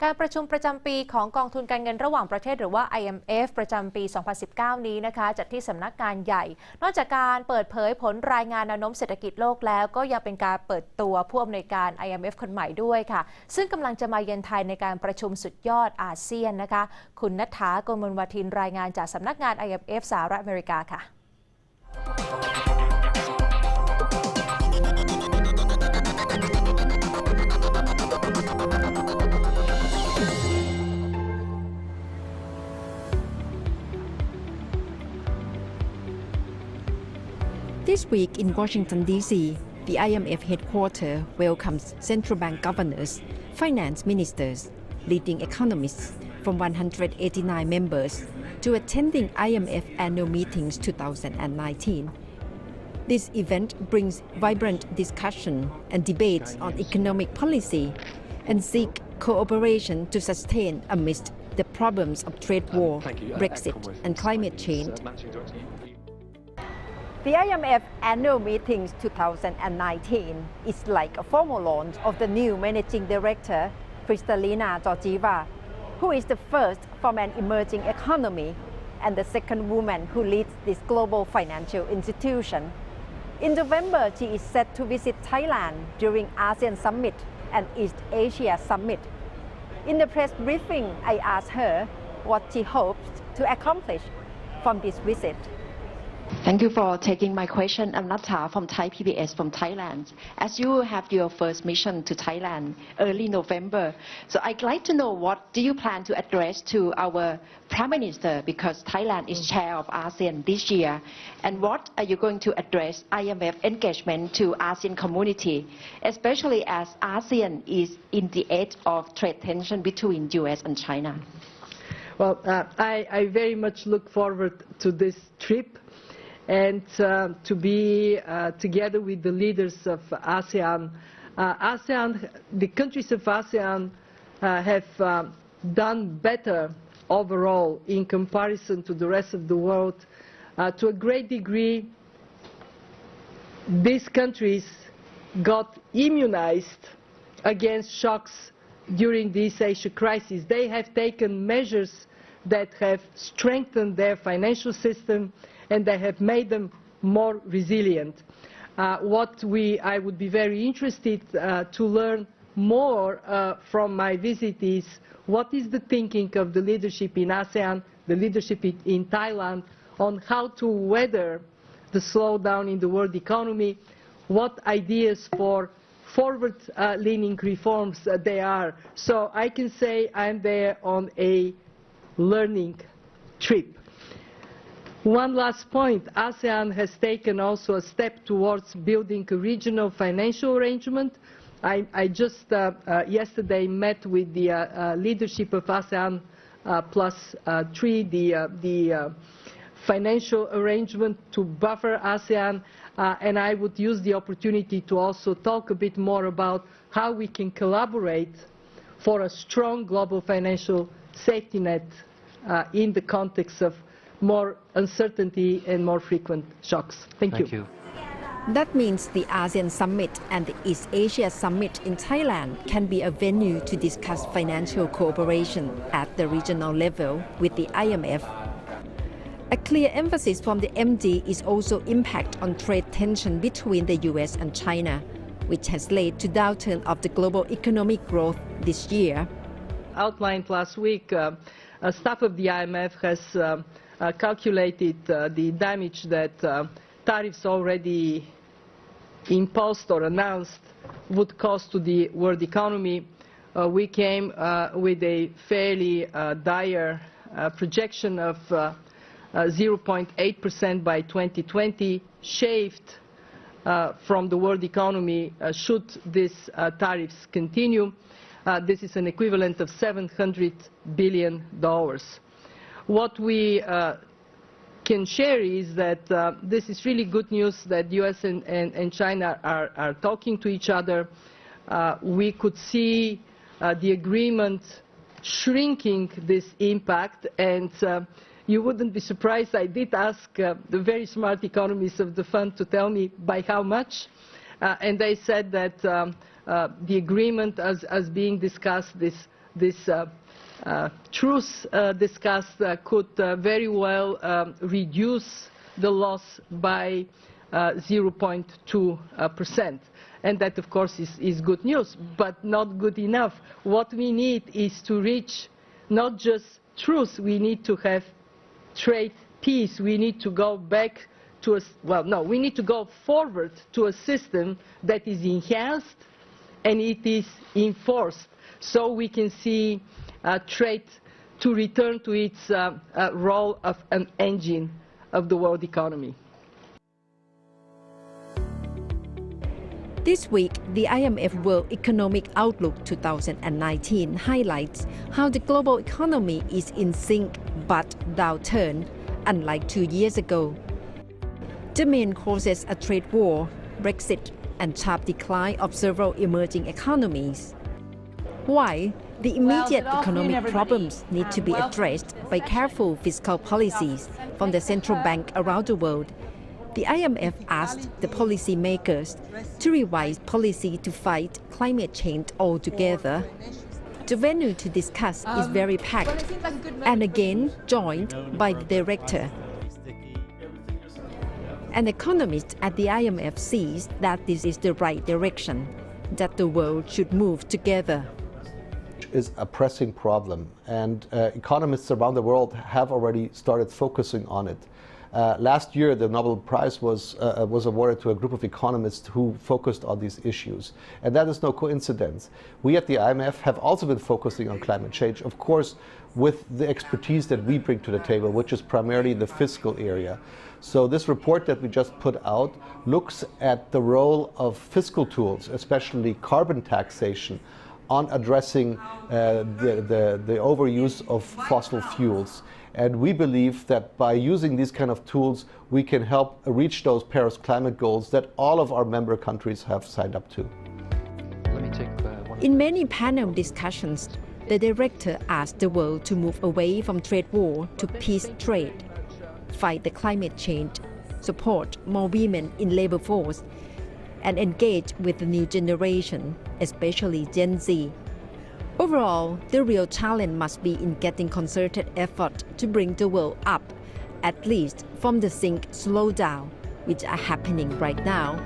การประชุมประจำปีของกองทุนการเงินระหว่างประเทศหรือว่า IMF ประจำปี 2019 นี้นะคะจัดที่สำนักงานใหญ่นอกจากการเปิดเผยผลรายงานแนวโน้มเศรษฐกิจโลกแล้วก็ยังเป็นการเปิดตัวผู้อำนวยการ IMF คนใหม่ด้วยค่ะซึ่งกำลังจะมาเยือนไทยในการประชุมสุดยอดอาเซียนนะคะคุณณัฐฐา โกมลวทินรายงานจากสำนักงาน IMF สหรัฐอเมริกาค่ะThis week in Washington, D.C., the IMF headquarters welcomes central bank governors, finance ministers, leading economists from 189 members to attending IMF annual meetings 2019. This event brings vibrant discussion and debates on economic policy and seek cooperation to sustain amidst the problems of trade war, Brexit, and climate change. The IMF Annual Meetings 2019 is like a formal launch of the new Managing Director, Kristalina Georgieva, who is the first from an emerging economy and the second woman who leads this global financial institution. In November, she is set to visit Thailand during ASEAN Summit and East Asia Summit. In the press briefing, I asked her what she hopes to accomplish from this visit. Thank you for taking my question. I'm Natha from ThaiPBS from Thailand. As you have your first mission to Thailand early November, so I'd like to know what do you plan to address to our Prime Minister because Thailand is chair of ASEAN this year, and what are you going to address IMF engagement to ASEAN community, especially as ASEAN is in the edge of trade tension between US and China? Well, I very much look forward to this trip and to be together with the leaders of ASEAN. The countries of ASEAN have done better overall in comparison to the rest of the world. To a great degree, these countries got immunized against shocks during the East Asia crisis. They have taken measures that have strengthened their financial system and they have made them more resilient. I would be very interested to learn more from my visit is what is the thinking of the leadership in ASEAN, the leadership in Thailand, on how to weather the slowdown in the world economy, what ideas for forward-leaning reforms there are. So I can say I'm there on a learning trip. One last point, ASEAN has taken also a step towards building a regional financial arrangement. I just yesterday met with the leadership of ASEAN +3, the financial arrangement to buffer ASEAN, and I would use the opportunity to also talk a bit more about how we can collaborate for a strong global financial safety net in the context of more uncertainty and more frequent shocks. Thank you. That means the ASEAN Summit and the East Asia Summit in Thailand can be a venue to discuss financial cooperation at the regional level with the IMF. A clear emphasis from the MD is also impact on trade tension between the US and China, which has led to downturn of the global economic growth this year. Outlined last week, staff of the IMF has calculated the damage that tariffs already imposed or announced would cause to the world economy. We came with a fairly dire projection of 0.8% by 2020, shaved from the world economy should these tariffs continue. This is an equivalent of $700 billion. What we can share is that this is really good news that US and China are talking to each other. We could see the agreement shrinking this impact, and you wouldn't be surprised, I did ask the very smart economists of the fund to tell me by how much, and they said that the agreement as being discussed, this this truce discussed could very well reduce the loss by 0.2%. And that, of course, is good news, but not good enough. What we need is to reach not just truce, we need to have trade peace. We need to go back to a, well, no, we need to go forward to a system that is enhanced and it is enforced, so we can see trade to return to its role of an engine of the world economy. This week, the IMF World Economic Outlook 2019 highlights how the global economy is in sync but downturned, unlike 2 years ago. The main causes are trade war, Brexit, and sharp decline of several emerging economies. Why? The immediate economic problems need to be addressed by careful fiscal policies from the central bank around the world. The IMF asked the policymakers to revise policy to fight climate change altogether. The venue to discuss is very packed and again joined by the director. An economist at the IMF sees that this is the right direction, that the world should move together. Is a pressing problem, and economists around the world have already started focusing on it. Last year, the Nobel Prize was awarded to a group of economists who focused on these issues. And that is no coincidence. We at the IMF have also been focusing on climate change, of course, with the expertise that we bring to the table, which is primarily the fiscal area. So this report that we just put out looks at the role of fiscal tools, especially carbon taxation, on addressing the overuse of fossil fuels. And we believe that by using these kind of tools, we can help reach those Paris climate goals that all of our member countries have signed up to. In many panel discussions, the director asked the world to move away from trade war to peace trade, fight the climate change, support more women in labor force, and engage with the new generation, especially Gen Z. Overall, the real challenge must be in getting concerted effort to bring the world up, at least from the sink slowdown, which are happening right now.